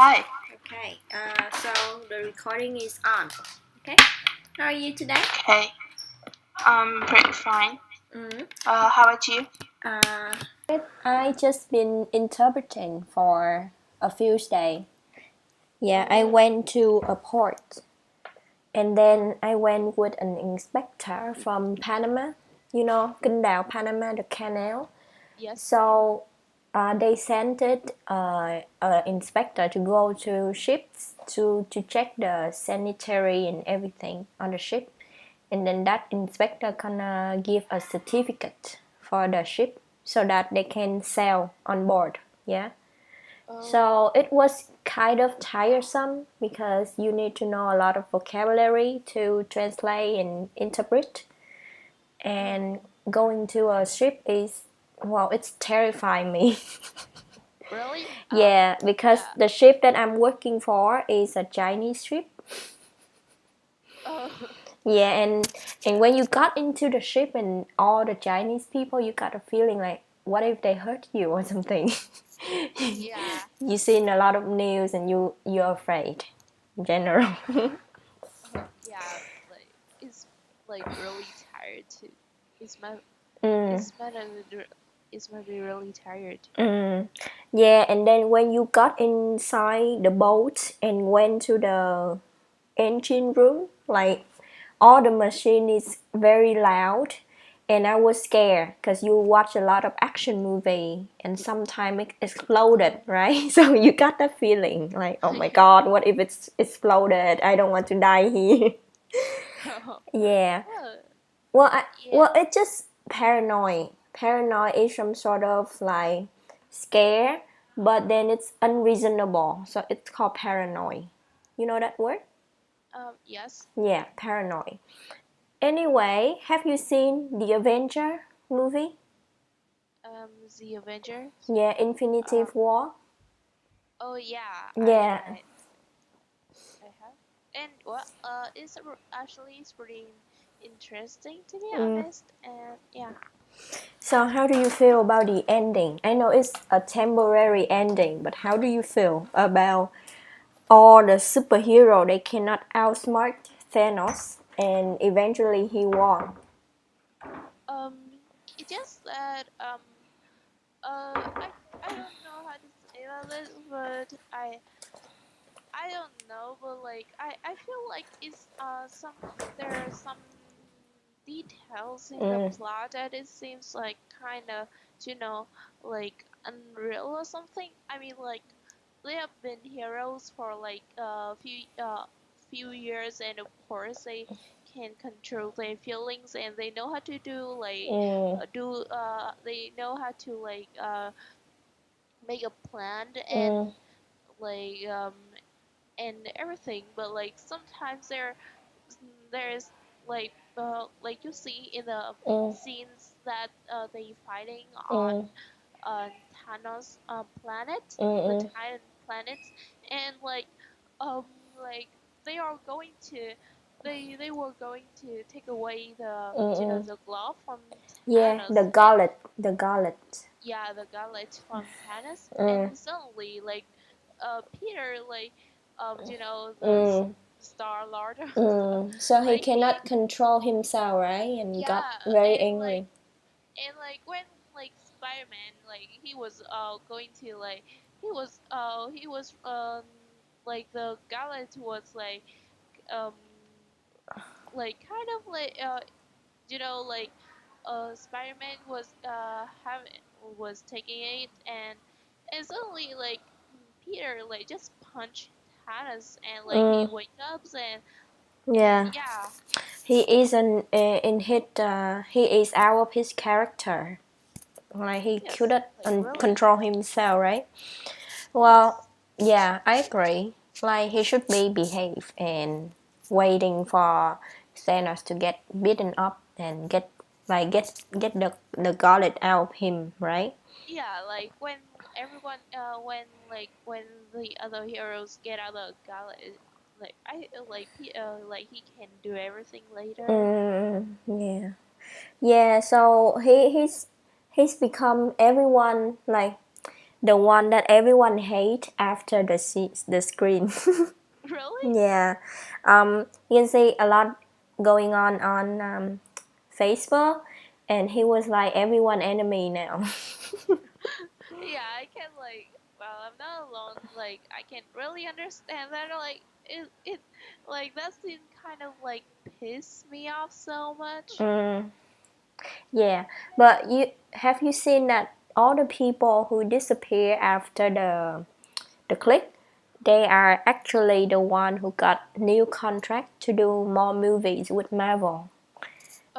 Hi. Okay, so the recording is on. Okay, how are you today? Okay. I'm pretty fine. Mm. How about you? Uh, I just been interpreting for a few days. Yeah, I went to a port, and then I went with an inspector from Panama. You know, Kinh đảo Panama, the canal. Yes. So they sent an inspector to go to ships to check the sanitary and everything on the ship, and then that inspector gonna give a certificate for the ship so that they can sail on board. Yeah. So it was kind of tiresome because you need to know a lot of vocabulary to translate and interpret, and going to a ship is, well, it's terrifying me. Really? Yeah, because yeah. the ship that I'm working for is a Chinese ship. Oh. Yeah, and when you got into the ship and all the Chinese people, you got a feeling like, what if they hurt you or something? Yeah. You seen a lot of news and you're afraid in general. Yeah. Like it's like really tired too. It's my Mm, it's might it's might be really tired. mm. Yeah, and then when you got inside the boat and went to the engine room, like all the machine is very loud, and I was scared because you watch a lot of action movie and sometimes it exploded, right? So you got that feeling like, oh my god, what if it's exploded? I don't want to die here. Yeah. Well, Well, yeah. it's just paranoid. Paranoid is some sort of like scare, but then it's unreasonable, so it's called paranoid. You know that word? Yes. Yeah, paranoid. Anyway, have you seen the Avenger movie? The Avengers. Yeah, Infinity Uh. War. Oh yeah. Yeah. I have. And well. Actually it's pretty interesting to be Mm. honest. And yeah. So, how do you feel about the ending? I know it's a temporary ending, but how do you feel about all the superhero? They cannot outsmart Thanos, and eventually he won. Um. It just that I don't know how to say about it, but I don't know, but like I feel like it's there are some details in the Mm, plot that it seems like kind of, you know like unreal or something. I mean, like, they have been heroes for like a few years, and of course they can control their feelings, and they know how to do like mm, they know how to like make a plan, mm, like and everything. But like sometimes there is like you see in the mm, scenes that they fighting mm, on Thanos planet, mm, the mm, Titan planets, and um like they are going to they were going to take away mm, mm. the glove from Yeah, the Thanos. And gauntlet, the gauntlet. yeah, the gauntlet from Thanos. Mm, And suddenly, like, Peter, like, the mm, Star Lord, So he like he, cannot control himself, right? And got yeah. very and angry. like and like when like Spider-Man, like he was going to like he was like the gauntlet was um kind of like like Spider-Man was taking it, and suddenly, like, Peter like just punched Thanos, and like he Mm, wakes up, and yeah, yeah. he is in his he is out of his character. Like he Yes, couldn't like really. control himself, right? Well, Yes. yeah, I agree. Like he should be behave and waiting for Thanos to get beaten up and get the gauntlet out of him, right? Yeah, like when everyone when the other heroes get out of gauntlet, like like he can do everything later. Yeah, yeah. So he's become everyone like The one that everyone hate after the screen. Really? Yeah, you can see a lot going on Facebook, and he was like everyone enemy now. Yeah, I can like. Well, I'm not alone. Like, I can really understand that. Like, it like that scene kind of like pissed me off so much. Mm, yeah, but you seen that all the people who disappear after the click, they are actually the one who got new contract to do more movies with Marvel.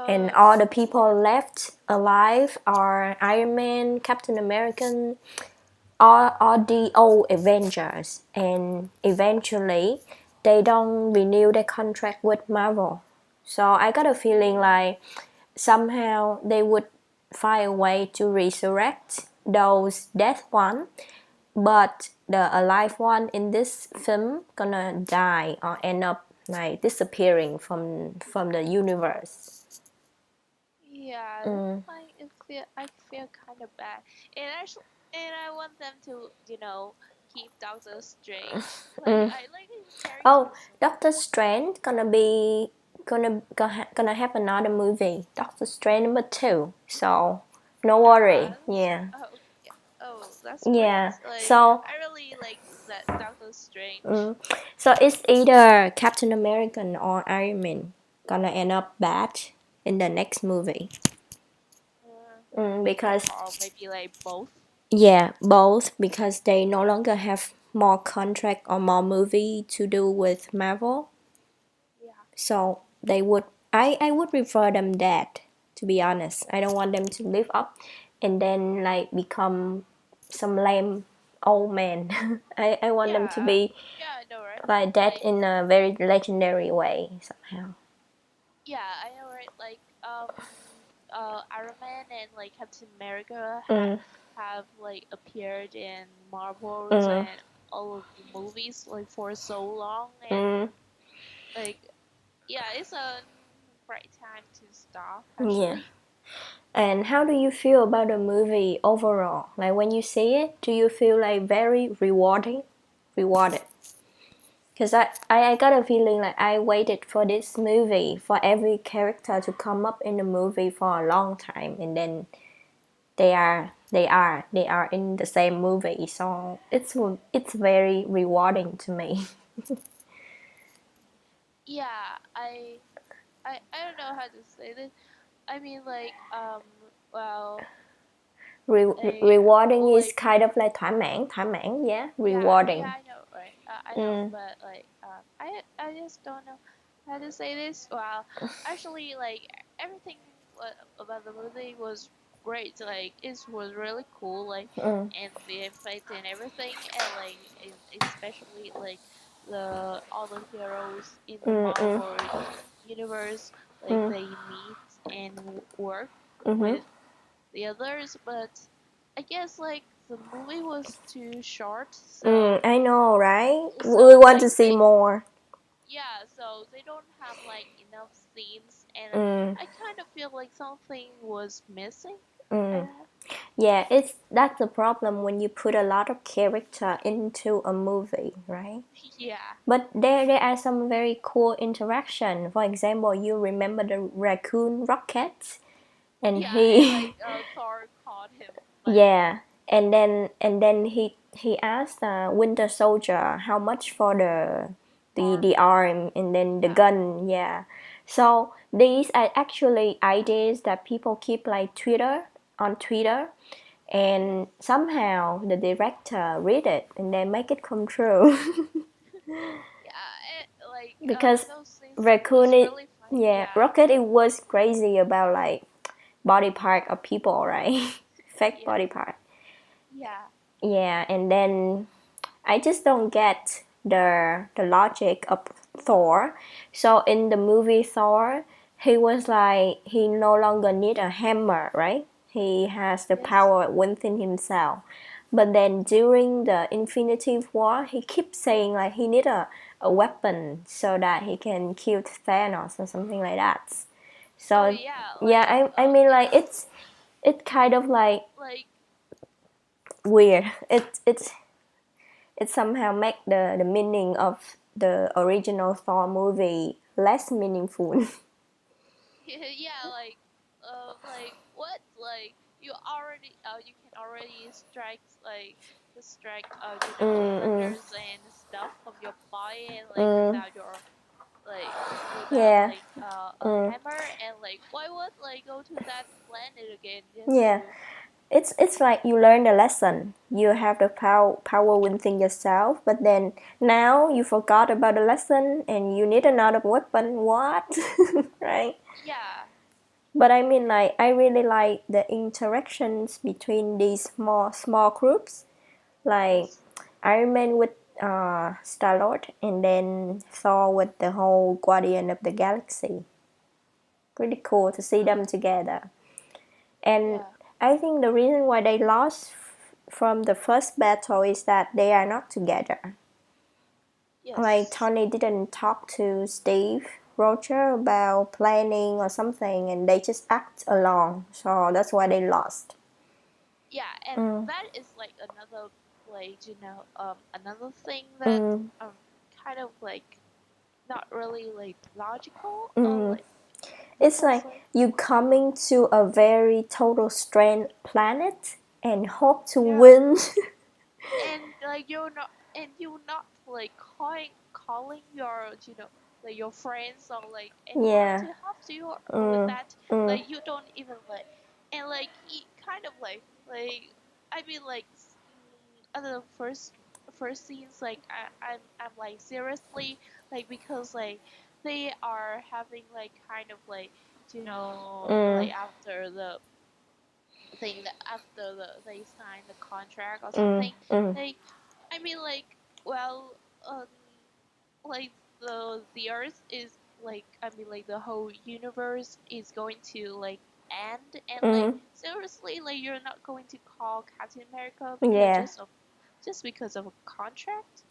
And Oh, all the people left alive are Iron Man, Captain American, all the old Avengers, and eventually they don't renew their contract with Marvel. So I got a feeling like somehow they would find a way to resurrect those dead one, but the alive one in this film gonna die or end up like disappearing from the universe. yeah, that's Mm. why I feel kind of bad. And actually, and I want them to, keep Doctor Strange. Like, Mm. I like his character Oh, so Doctor much. Strange gonna have another movie, Doctor Strange number 2. So no worry. Yeah. Yeah, Oh, yeah. Oh, that's great. yeah. Like, So I really like that Doctor Strange. mm, so it's either Captain American or Iron Man gonna end up bad in the next movie. Uh, Because or maybe like both. yeah, both because they no longer have more contract or more movie to do with Marvel. Yeah. So they would I would prefer them dead, to be honest. I don't want them to live up and then like become some lame old man. I want them to Yeah. be Yeah, I know, right? like dead Like, in a very legendary way somehow. yeah, I know, right? Like, Iron Man and like Captain America Mm, have like appeared in Marvels mm, and all of the movies like for so long, and mm, like, yeah, it's a right time to stop yeah. actually. And how do you feel about the movie overall? Like when you see it, do you feel like very rewarding? Rewarded? Because I got a feeling like I waited for this movie, for every character to come up in the movie for a long time, and then they are in the same movie. So it's very rewarding to me. Yeah, I don't know how to say this. I mean, like, well, like, Rewarding is like, kind of like thỏa mãn, yeah, yeah, yeah, rewarding. I know, right? I know, Mm, but like, I just don't know how to say this. Well, actually, like, everything about the movie was great. Like, it was really cool. Like, mm, and the effect and everything, and like, especially like the all the heroes in the mm, mm, Marvel universe, like mm, they meet and work mm-hmm. with the others, but I guess like the movie was too short, I know, right? We so want like to see more. so they don't have like enough scenes, and Mm, I kind of feel like something was missing. I mm. don't know. Yeah, that's the problem when you put a lot of character into a movie, right? Yeah, But there are some very cool interaction. For example, you remember the raccoon Rocket, and yeah, and like he, Thor caught him like, yeah, and then he asked Winter Soldier how much for the arm. arm and then the Yeah, gun, yeah. So these are actually ideas that people keep like Twitter, and somehow the director read it and then make it come true. yeah, like Because those things raccoon was it, really funny. yeah, Yeah, Rocket it was crazy about like body part of people, right? Fake yeah, body part. yeah. Yeah, and then I just don't get the logic of Thor. So in the movie Thor, he was like he no longer need a hammer, right? He has the Yes. power within himself. But then during the Infinity War, he keeps saying like he need a weapon so that he can kill Thanos or something like that. Oh So yeah, yeah, I mean like yeah, it's kind of like like weird. It somehow make the meaning of the original Thor movie less meaningful. Yeah, like what? Like you can already strike Mm, thunders and stuff from your body, and like mm, like without yeah. a Mm, hammer, and like why would like go to that planet again just yeah. to It's like you learn the lesson. You have the power within yourself, but then now you forgot about the lesson and you need another weapon. What? Right? yeah. But I mean, like, I really like the interactions between these small groups, like Yes. Iron Man with Star Lord, and then Thor with the whole Guardian of the Galaxy. Pretty cool to see uh, them together. And yeah. I think the reason why they lost from the first battle is that they are not together. Like Yes. Tony didn't talk to Steve Roger about planning or something, and they just act along. So that's why they lost. Yeah, and Mm, that is like another like another thing that mm, um kind of like not really like logical, mm. like It's because like like you coming to a very total strange planet and hope to yeah, win. and like you're not like calling your like your friends or like anyone Yeah. to help you with Mm, that, mm, like you don't even like, and like he kind of like I mean like other first scenes, like I'm like seriously, like because like they are having like kind of like mm, like after the thing that after they sign the contract or mm, something, mm, like I mean like well like the earth is like I mean like the whole universe is going to like end, and like mm. seriously, like you're not going to call Captain America because Yeah. just because of a contract.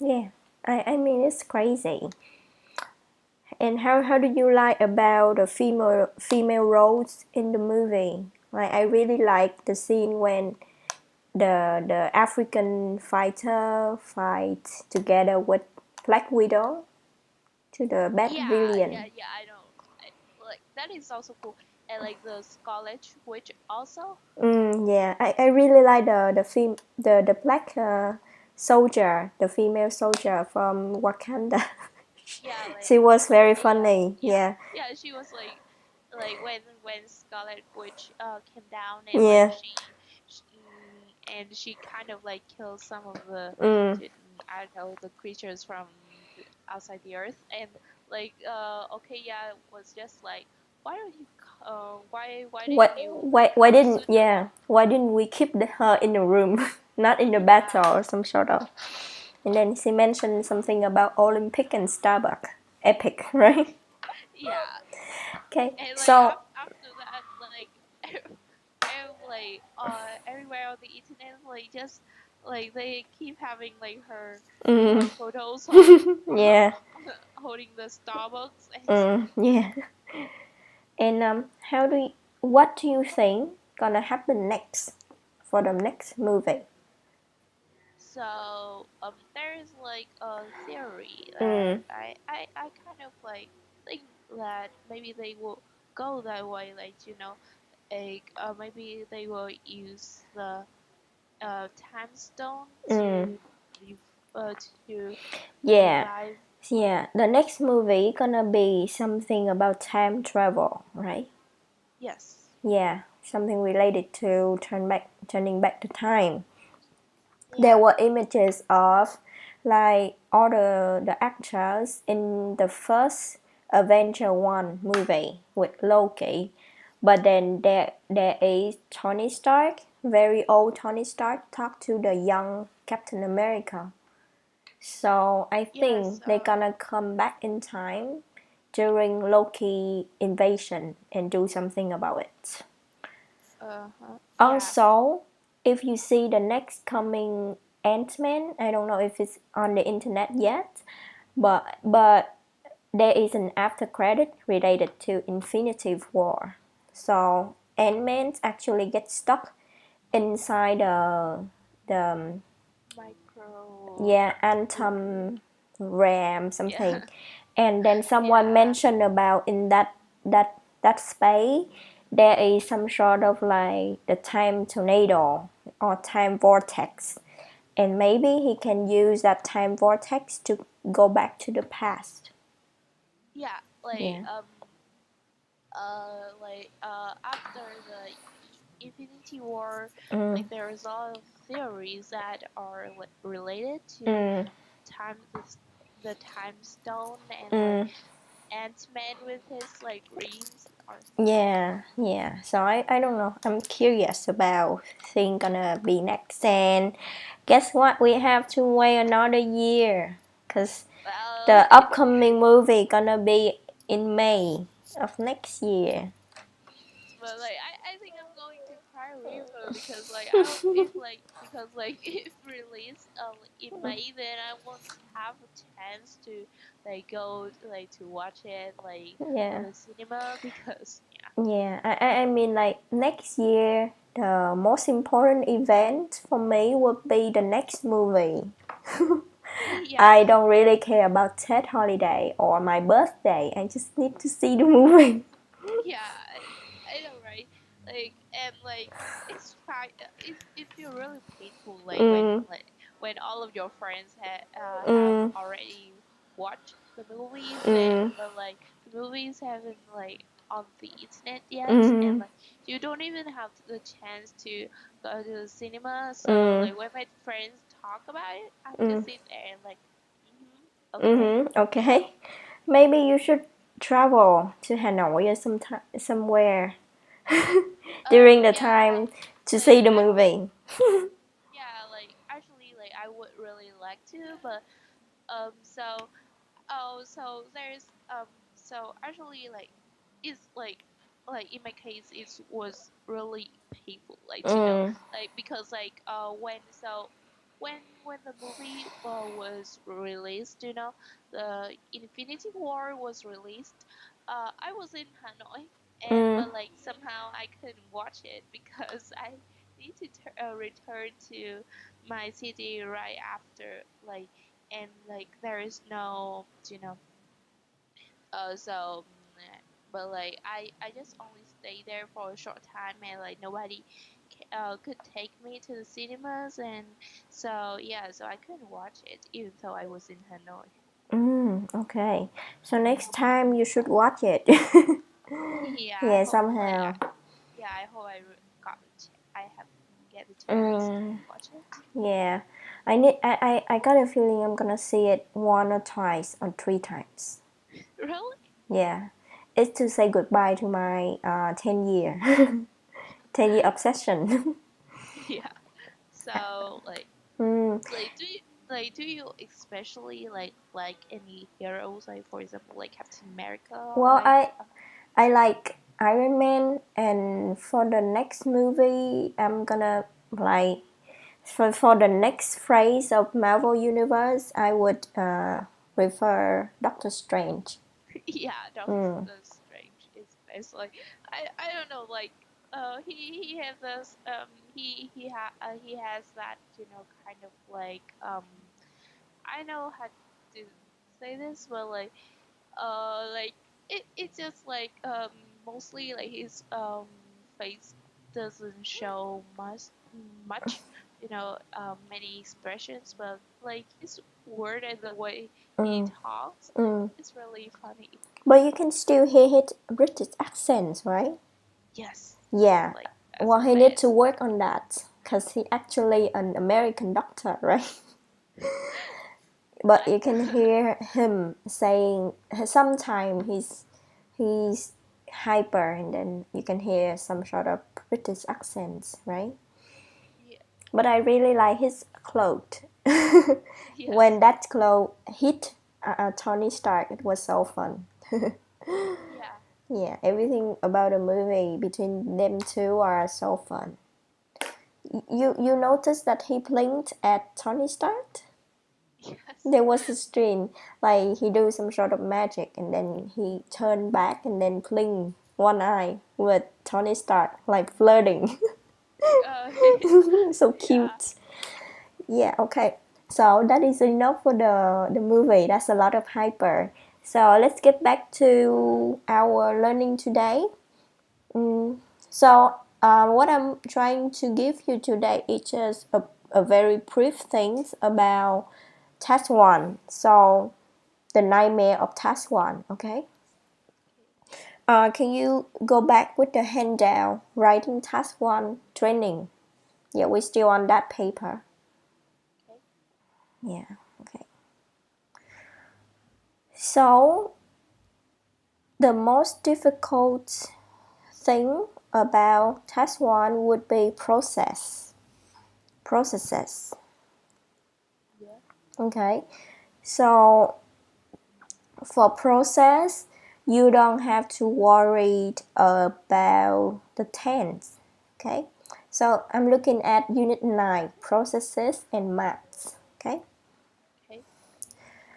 Yeah. I mean, it's crazy. And how do you like about the female roles in the movie? Like, I really like the scene when the African fighter fight together with Black Widow to the bad villain. Yeah, I know. Like that is also cool, and like the Scarlet Witch also. Yeah, I really like the black soldier, the female soldier from Wakanda. Yeah, She was like very Leia. funny. Yeah, Yeah, she was like when Scarlet Witch came down, and like yeah. and she kind of like killed some of the Mm. I don't know, the creatures from outside the earth, and like okay, yeah, it was just like why don't you why didn't you like Why didn't shoot them yeah? down? Why didn't we keep her in the room, not in the Yeah, battle or some sort of? And then she mentioned something about Olympic and Starbucks. Epic, right? yeah, Okay, and like so after that, like everywhere on the internet, like just like they keep having like her mm, photos of yeah, holding the Starbucks, and yeah. And what do you think gonna happen next for the next movie? so there is like a theory that Mm, I kind of like think that maybe they will go that way, like like maybe they will use the time stone mm, to re- uh to yeah, revive. yeah. The next movie gonna be something about time travel, right? Yes. Yeah, something related to turning back the time. There Yeah. were images of like all the actors in the first Avenger 1 movie with Loki, but then there is Tony Stark, very old Tony Stark, talk to the young Captain America. So I Yes. think they're gonna come back in time during Loki invasion and do something about it. Yeah. Also, if you see the next coming Ant-Man, I don't know if it's on the internet yet, but there is an after credit related to Infinity War. So Ant-Man actually gets stuck inside the Micro. yeah, atom ram something, Yeah. and then someone Yeah. mentioned about in that space there is some sort of like the time tornado or time vortex, and maybe he can use that time vortex to go back to the past. Yeah. Yeah. After the Infinity War, Mm, like there's a lot of theories that are like related to mm, time this the time stone and like mm. Ant-Man with his like rings or Yeah, yeah. So I don't know. I'm curious about thing gonna be next. And guess what? We have to wait another year because well. the upcoming movie gonna be in May of next year. But like I think I'm going to cry river because like I don't if like because like if released in May, then I won't have a chance to like go like to watch it like on Yeah, the cinema because yeah. yeah. I mean like next year the most important event for me would be the next movie. Yeah. I don't really care about Ted holiday or my birthday. I just need to see the movie. Yeah, I know, right? Like, and like, it's fine. It feel really painful, Mm, when all of your friends have mm, already watched the movies, and mm, but like the movies haven't like on the internet yet, and mm, like you don't even have the chance to go to the cinema. So mm, like when my friends talk about it, I mm, just sit there and like, okay. Okay. Maybe you should travel to Hanoi or somewhere during the Yeah, time to see like the I would. movie. Yeah, like actually, like I would really like to, but so there's so actually like it's like in my case it was really painful, like Mm, because like when the movie was released, the Infinity War was released. I was in Hanoi, and mm, but like somehow I couldn't watch it because I need to return to my city right after, like, and like there is no so but like I just only stayed there for a short time, and like nobody could take me to the cinemas, and so yeah, so I couldn't watch it even though I was in Hanoi. okay. So next time you should watch it. Yeah, I Yeah, hope like somehow. yeah, I hope got I have get the chance to Mm, watch it. yeah. I got a feeling I'm gonna see it one or twice or three times. Really? Yeah. It's to say goodbye to my 10 year 10-year obsession. Yeah. So Mm. do you especially like any heroes, like for example like Captain America, Well, like I like Iron Man, and for the next movie, I'm gonna like for the next phase of Marvel Universe, I would prefer Doctor Strange. yeah, Doctor Mm, Strange is best. Like I don't know, like he has this he has that kind of I know how to say this, but like it's just like mostly like his face doesn't show much many expressions, but like his word and the way he mm, talks, mm. it's really funny. But you can still hear his British accents, right? Yes, Yeah. like that's Well, the he need to best. work on that because he actually an American doctor, right? But you can hear him saying sometimes he's hyper, and then you can hear some sort of British accents, right? Yeah. But I really like his clothes. Yes. When that clothes hit Tony Stark, it was so fun. Yeah. Yeah, everything about the movie between them two are so fun. You noticed that he blinked at Tony Stark? Yes. There was a stream, like he do some sort of magic, and then he turned back and then blink one eye with Tony Stark, like flirting. Uh, So yeah. cute. Yeah, okay. So that is enough for the movie. That's a lot of hyper. So let's get back to our learning today. Mm, so what I'm trying to give you today is just a very brief things about task one. So the nightmare of task one. Okay. Can you go back with the handout writing task one training? Yeah, we're still on that paper. Okay. Yeah. Okay. So the most difficult thing about task one would be processes. Yeah. Okay, so for process, you don't have to worry about the tense. Okay, so I'm looking at unit 9 processes and maths. Okay, Okay.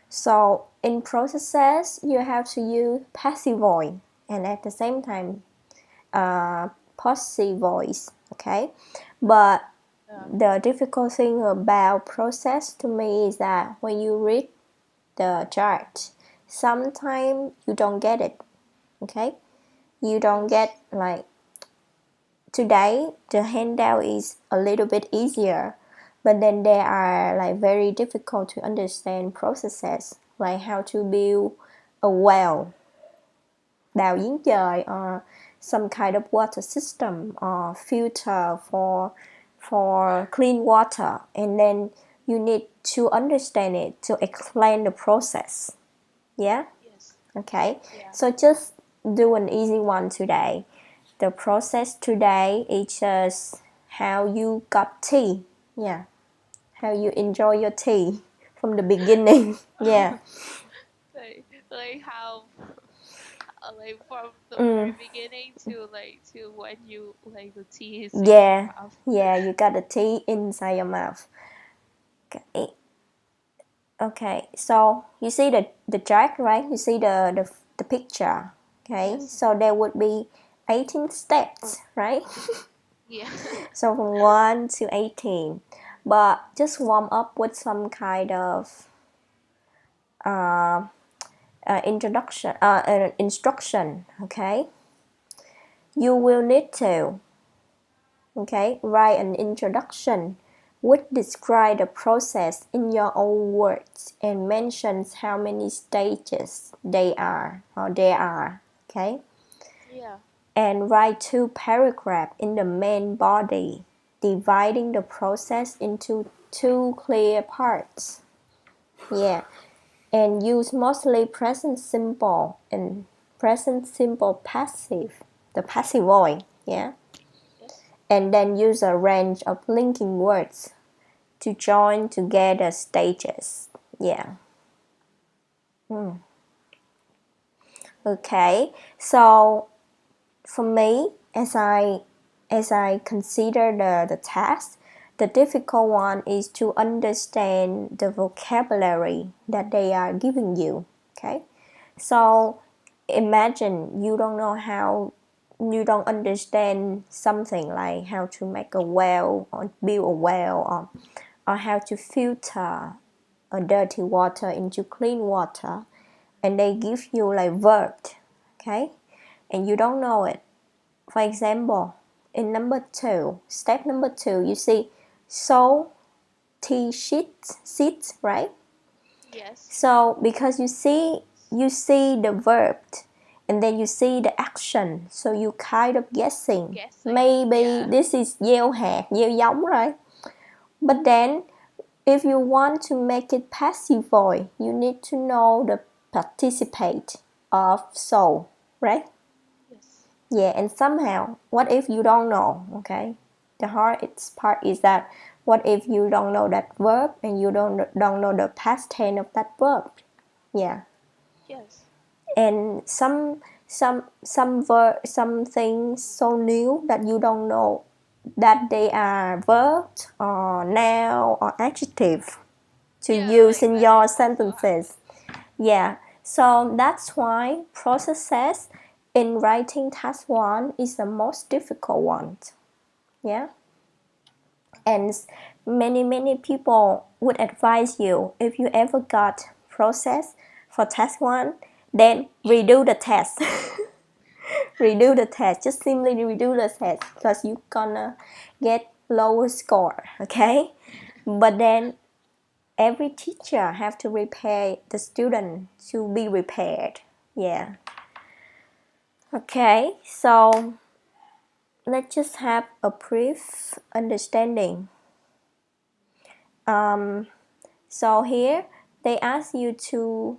so in processes you have to use passive voice and at the same time possessive voice. Okay, but Yeah. the difficult thing about process to me is that when you read the chart, sometimes you don't get it. Okay, you don't Yes. get like today the handout is a little bit easier, but then there are like very difficult to understand processes like how to build a well, đào giếng trời, or some kind of water system or filter for clean water, and then you need to understand it to explain the process. Yeah. Yes. Okay, Yeah. so just do an easy one today. The process today is just how you got tea. Yeah, how you enjoy your tea from the beginning. Yeah. Like how like from the very Mm. beginning to to when you like the tea is in your Yeah, mouth. yeah, you got the tea inside your mouth. Okay, okay. So you see the chart, right? You see the picture. Okay, Yes. so there would be 18 steps, right? Yeah. So from 1 to 18, but just warm up with some kind of uh, introduction, instruction. Okay, you will need to write an introduction which describe the process in your own words and mentions how many stages there are. Okay, Yeah. and write 2 paragraphs in the main body, dividing the process into 2 clear parts. Yeah, and use mostly present simple and present simple passive, the passive voice. Yeah, Yes. and then use a range of linking words to join together stages. Yeah. Okay. So for me, as I consider the task, the difficult one is to understand the vocabulary that they are giving you. Okay, Yes. so imagine you don't understand something like how to make a well or build a well, or how to filter a dirty water into clean water, and they give you like verb, okay, and you don't know it. For example, in step number 2, you see so tea sheet, right? Yes. So because you see the verb and then you see the action, so you kind of guessing Guessing. maybe Yeah. this is gieo hạt, gieo giống, right? But then if you want to make it passive voice, you need to know the participate of so, right? Yes. Yeah, and somehow, what if you don't know? Okay, the hardest part is that what if you don't know that verb and you don't know the past tense of that verb? Yeah, Yes. and some things so new that you don't know that they are verbs or noun or adjective to Yeah, use like in that your is also hard. sentences. Yeah, so that's why processes in writing task one is the most difficult one. Yeah. And many people would advise you, if you ever got process for test 1, then redo the test. Redo the test, just simply redo the test, because you're gonna get lower score, okay? But then every teacher have to prepare the student to be prepared. Yeah. Okay, so let's just have a brief understanding. So here they ask you to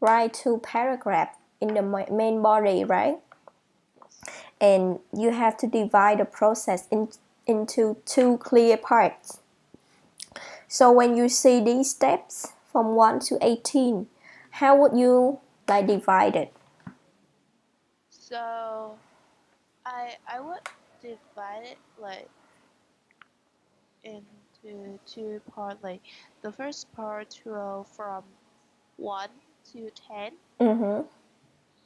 write 2 paragraphs in the main body, right? Yes. And you have to divide the process into 2 clear parts. So when you see these steps from 1 to 18, how would you divide it? So I would divide it into two parts. Like the first part will from 1 to 10, Mm-hmm.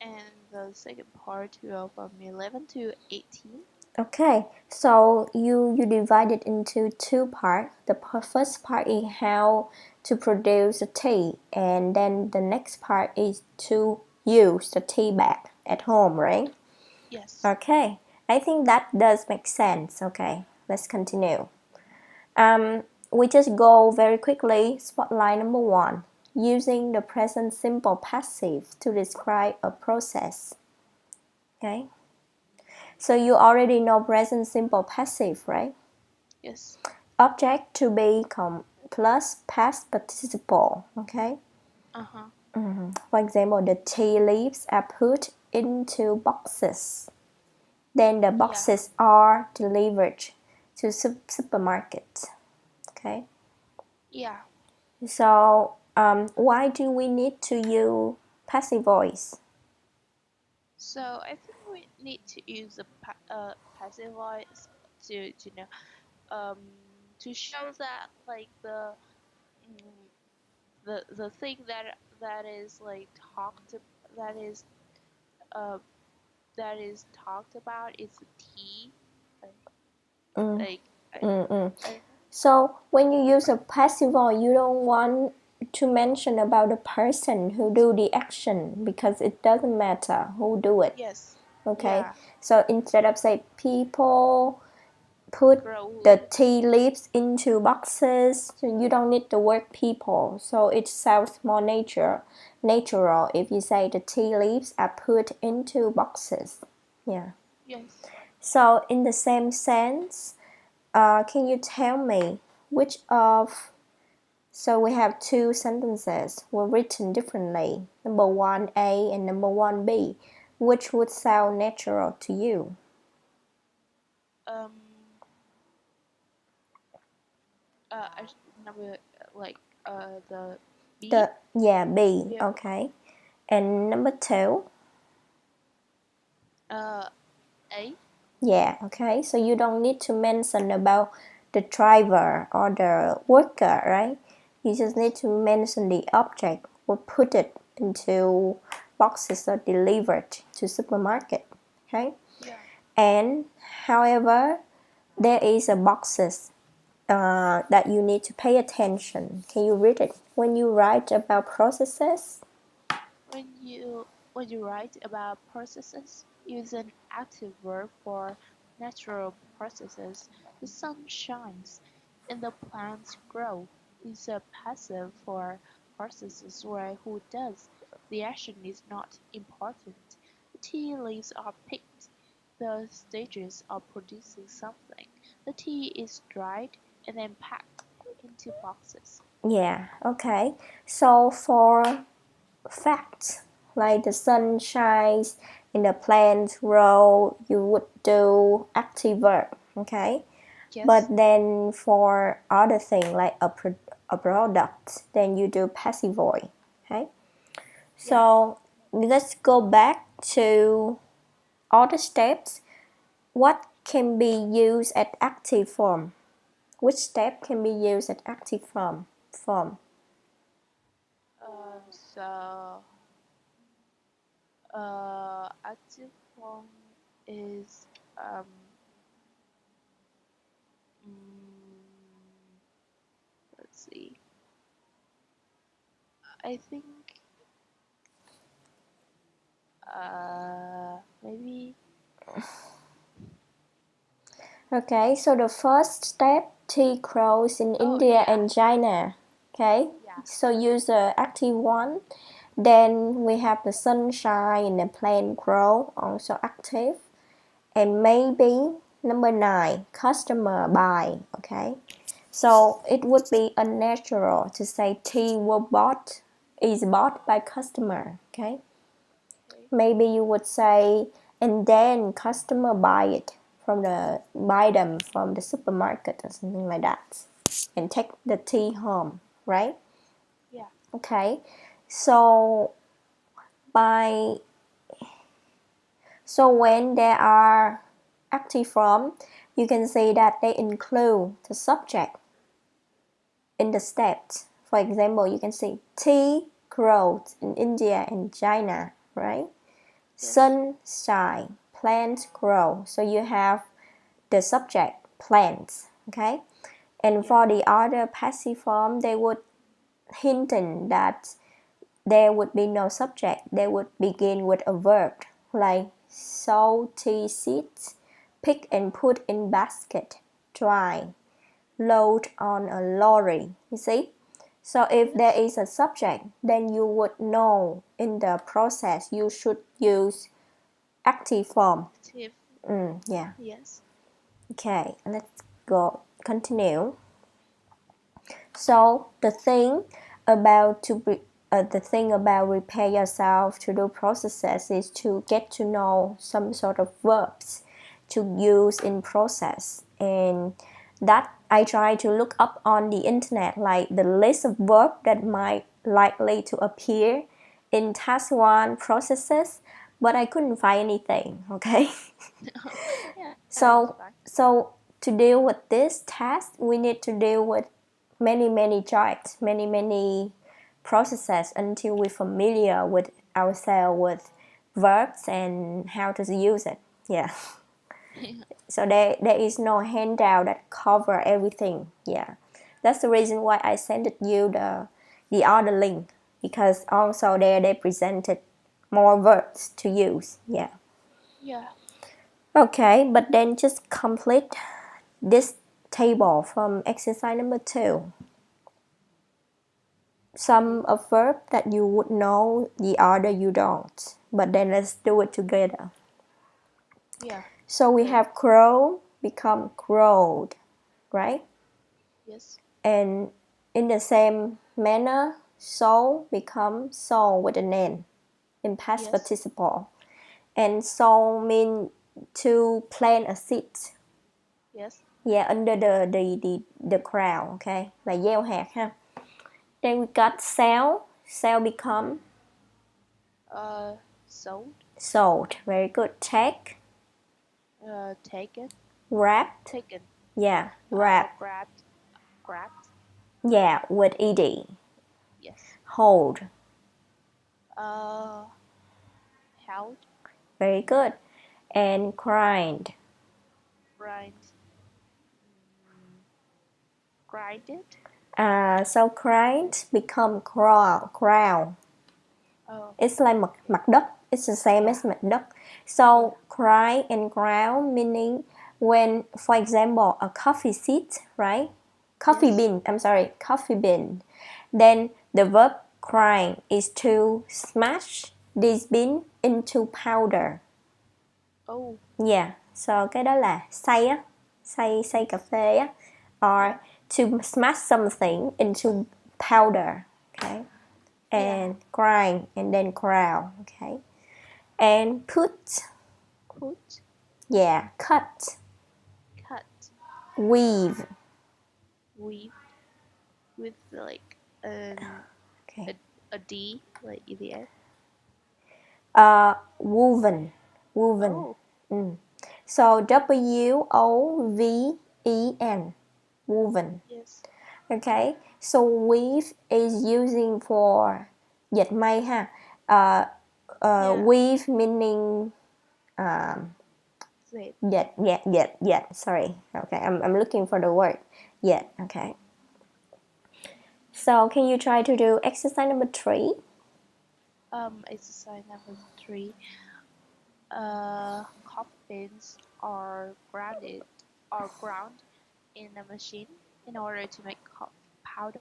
and the second part will from 11 to 18. Okay, so you divide it into 2 parts. The first part is how to produce the tea, and then the next part is to use the tea bag at home, right? Yes. Okay, I think that does make sense. Okay, let's continue. We just go very quickly. Spotlight number 1, using the present simple passive to describe a process. Okay, so you already know present simple passive, right? Yes. Object to be plus past participle. Okay. Uh-huh. For example, the tea leaves are put into boxes. Then the Yeah. boxes are delivered to supermarket. Okay. Yeah. So why do we need to use passive voice? So I think we need to use a passive voice to um to show that like mm, the thing that is like that is uh that is talked about is the tea. Like, Mm, like mm, mm. I don't know. So when you use a passive voice, you don't want to mention about the person who do the action, because it doesn't matter who do it. Yes. Okay, Yeah. so instead of say people put the Grow. tea leaves into boxes, so you don't need the word people, so it sounds more natural if you say the tea leaves are put into boxes. Yeah. Yes. So in the same sense, can you tell me which of, so we have 2 sentences were written differently, number 1A and number 1B, which would sound natural to you? Um. I number like the B. B, Yeah. okay. And number 2, Uh. A. yeah, okay. So you don't need to mention about the driver or the worker, right? You just need Yes. to mention the object or put it into boxes or delivered to supermarket, okay? Yeah. And however, there is a boxes that you need to pay attention. Can you read it? When you write about processes, When you write about processes, use an active verb for natural processes. The sun shines and the plants grow. Use a passive for processes where who does. The action is not important. The tea leaves are picked. The stages of producing something. The tea is dried and then packed into boxes. yeah, okay. So for facts, like the sun shines and the plants grow, you would do active verb, okay? Yes? But then for other thing like a product, then you do passive voice, okay? Yeah. So let's go back to all the steps. What can be used at active form? Which step can be used at active form? So active form is um see. I think maybe. Okay, so the first step, tea grows in Oh India yeah, and China. Okay, yeah. so use the active one. Then we have the sunshine and the plant grow, also active. And maybe number 9, customer buy. Okay, so it would be unnatural to say tea is bought by customer. Okay, Okay. maybe you would say and then customer buy them from the supermarket or something like that and take the tea home, right? Yeah. Okay, so by so when there are active form, you can see that they include the subject in the steps. For example, you can see tea grows in India and China, right? Yes. Sunshine, plants grow. So you have the subject, plants, okay? And Yeah. for the other passive form, they would hinting that there would be no subject. They would begin with a verb like sow tea seeds, pick and put in basket, dry, load on a lorry. You see? So if there Yes. is a subject, then you would know in the process you should use active form. Active. Yeah. Yes. Okay, let's go continue. So the thing about prepare yourself to do processes is to get to know some sort of verbs to use in process, and that I try to look up on the internet like the list of verbs that might likely to appear in task 1 processes, but I couldn't find anything. Okay. Yeah, that's So, fine. so to deal with this task, we need to deal with many jobs, many processes until we're familiar with ourselves with verbs and how to use it. Yeah. So there is no handout that cover everything. Yeah. That's the reason why I sent you the other link, because also there they presented more verbs to use. Yeah. Yeah. Okay, but then just complete this table from exercise number 2. Some Okay. of verb that you would know, the other you don't. But then let's do it together. Yeah. So we Okay. have grow become growed, right? Yes. And in the same manner, sow become sow with an N in past Yes. participle. And sow mean to plant a seed. Yes. Yeah, under the crown, okay? Là gieo hạt ha. Then we got sell. Sell become Sold. sold. Very good. Take. Taken. Wrapped. Taken. Yeah, wrap. Grabbed. Grabbed. Yeah, with ed. Yes. Hold. Uh, held. Very good. And grind. Grind. Grinded. So grind become crown. Oh. It's like mặt đất. It's the same Yeah. as mặt đất. Yeah. So grind and ground meaning when, for example, a coffee seed, right? Coffee Yes. bean. I'm sorry, coffee bean. Then the verb grind is to smash this bean into powder. Oh. Yeah, so cái đó là xay á, xay cà Yes. phê á, or Yeah. to smash something into powder, okay, Yeah. and grind and then ground, okay, and put, Put. yeah, cut, Cut. weave, Weave. With like okay, a a D like in the end. woven, woven, Oh. so WOVEN, woven. Yes. Okay, so weave is using for dệt may ha. Yeah. Weave meaning Wait. dệt. Sorry. Okay, I'm looking for the word. Dệt. Okay. So can you try to do exercise number 3? Exercise number 3. Coffee beans are ground in a machine in order to make coffee powder.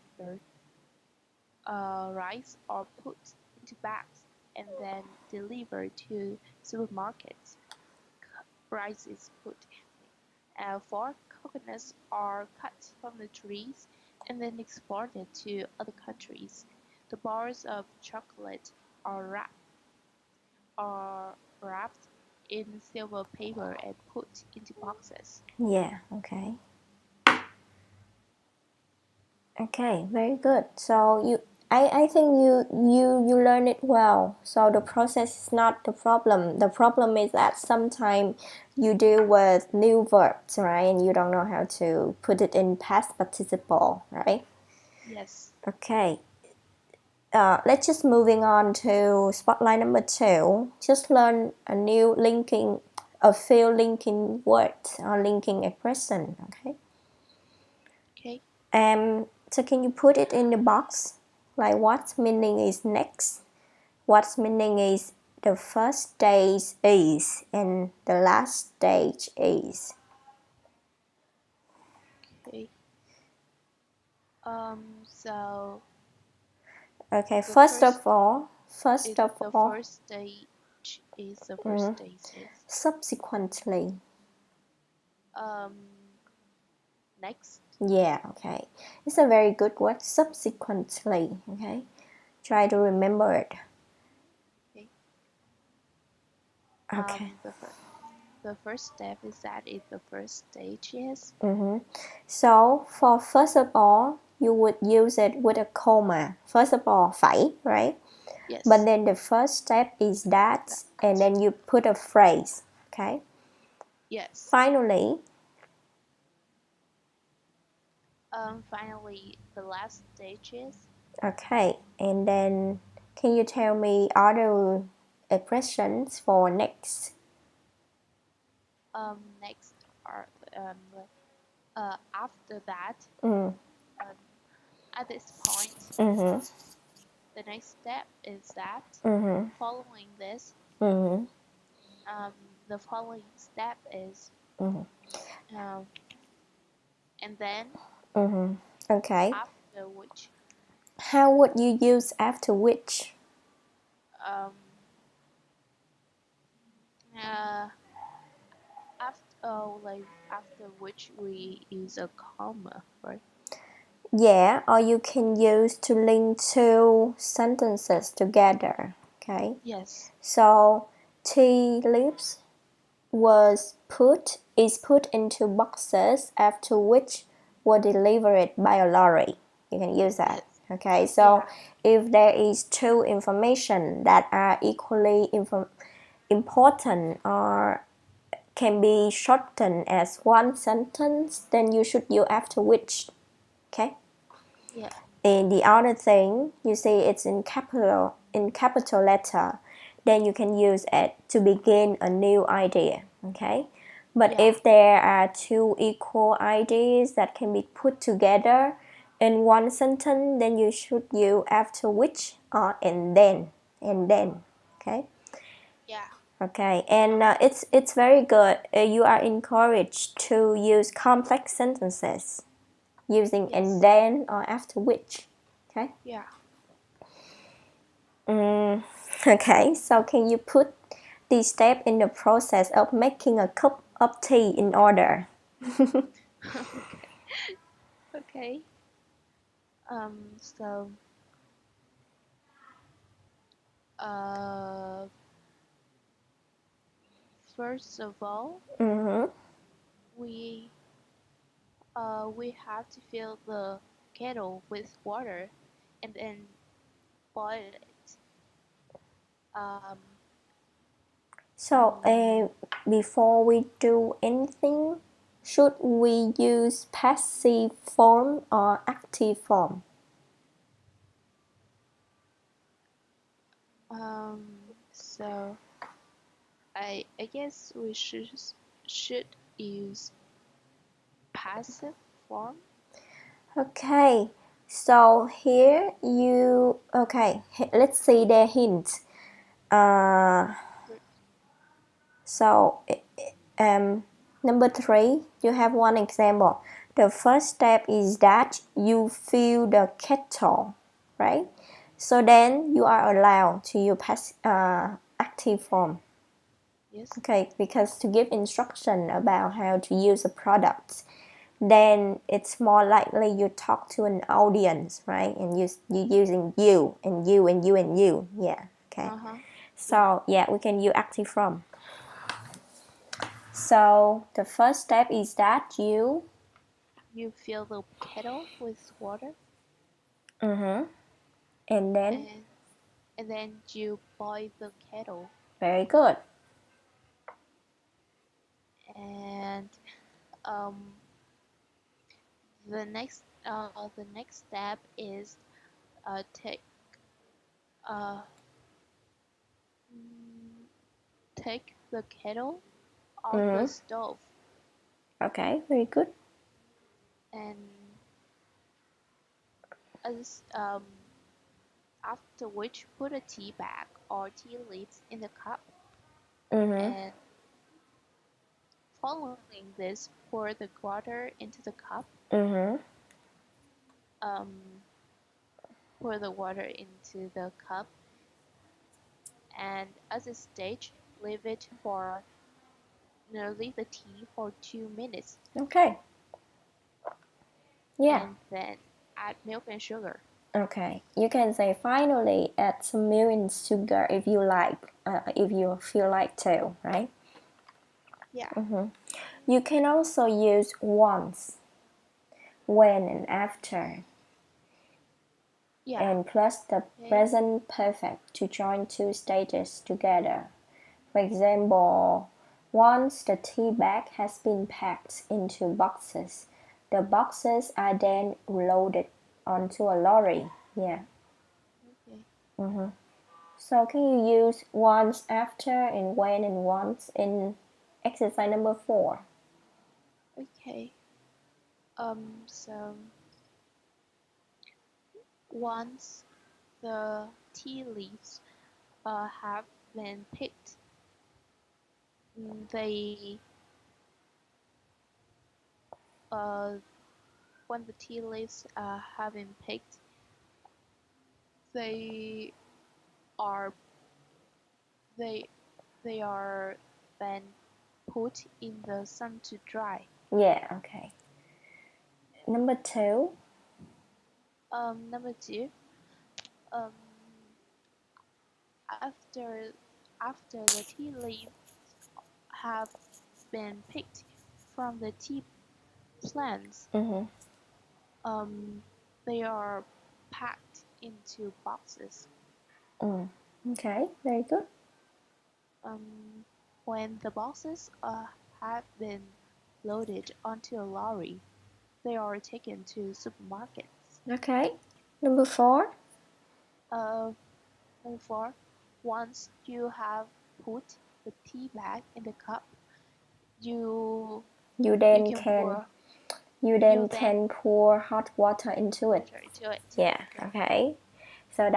Rice are put into bags and then delivered to supermarkets. Rice is put. 4. Coconuts are cut from the trees and then exported to other countries. The bars of chocolate are wrapped in silver paper and put into boxes. Yeah, okay. Okay, very good. So I think you learn it well. So the process is not the problem. The problem is that sometimes you deal with new verbs, right? And you don't know how to put it in past participle, right? Yes. Okay. Let's just moving on to spotlight number 2. Just learn a few linking words or linking expression. Okay. Okay. So can you put it in the box? Like what meaning is next? What meaning is the first stage is and the last stage is? Okay. So Okay, the first of first all, is the first stage is the first mhm, stage is subsequently. um next. Yeah, okay. It's a very good word, subsequently. Okay, try to remember it. Okay. Okay. The first step is that is the first stage is So for first of all, you would use it with a comma. First of all, phải, right? But yes. then the first step is that, That and then you put a phrase. Okay. yes. Finally, Finally the last stage is okay. And then can you tell me other expressions for next? next are after that Mm. um, at this point Mm-hmm. the next step is that Mm-hmm. following this Mm-hmm. um, the following step is Mm-hmm. um, and then Mm-hmm. Okay. after which How would you use after which? um, uh, after which we use a comma, right? Yeah, or you can use to link two sentences together. Okay. Yes. So tea leaves is put into boxes after which were delivered by a lorry. You can use that. Yes. Okay, so Yeah. if there is two information that are equally important or can be shortened as one sentence, then you should use after which. Okay. Yeah. And the other thing, you see it's in capital letter, then you can use it to begin a new idea. Okay. But Yeah. if there are two equal ideas that can be put together in one sentence, then you should use after which or and then. And then. Okay. Yeah. Okay, and it's very good. You are encouraged to use complex sentences using and Yes. then or after which. Okay. Yeah. Okay. So can you put this step in the process of making a cup of tea in order? Okay. Okay. So uh first of all Mm-hmm. we we have to fill the kettle with water and then boil it. Um, So mm, before we do anything, should we use passive form or active form? so I guess we should use passive form. Okay, So here you, okay, let's see the hint. So number 3, you have one example. The first step is that you fill the kettle, right? So then you are allowed to use active form. Yes. Okay, because to give instruction about how to use a product, then it's more likely you talk to an audience, right? And you're using you and you and you and you. Yeah, okay. So yeah, we can use active form. So the first step is that you fill the kettle with water. And then And then you boil the kettle. Very good. And the next step is take the kettle off the stove. Okay, very good. And as after which put a tea bag or tea leaves in the cup. And following this, pour the water into the cup. Pour the water into the cup, and as a stage, leave the tea for 2 minutes. Okay. Yeah. And then add milk and sugar. Okay. You can say finally add some milk and sugar if you like, if you feel like to, right? Yeah. You can also use once, when, and after. Yeah. And plus the present perfect to join two stages together. For example, once the tea bag has been packed into boxes, the boxes are then loaded onto a lorry. Yeah. Okay. So can you use once, after, and when, and once in exercise number 4? Okay. So once the tea leaves have been picked, they when the tea leaves have been picked, they are they are then put in the sun to dry. Yeah, okay. Number 2. Number 2. After the tea leaves have been picked from the tea plants, they are packed into boxes. Okay, very good. When the boxes have been loaded onto a lorry, they are taken to supermarkets. Okay. Number 4. Number 4. Once you have put the tea bag in the cup, you then can can pour hot water into it. Into it. Yeah, okay. So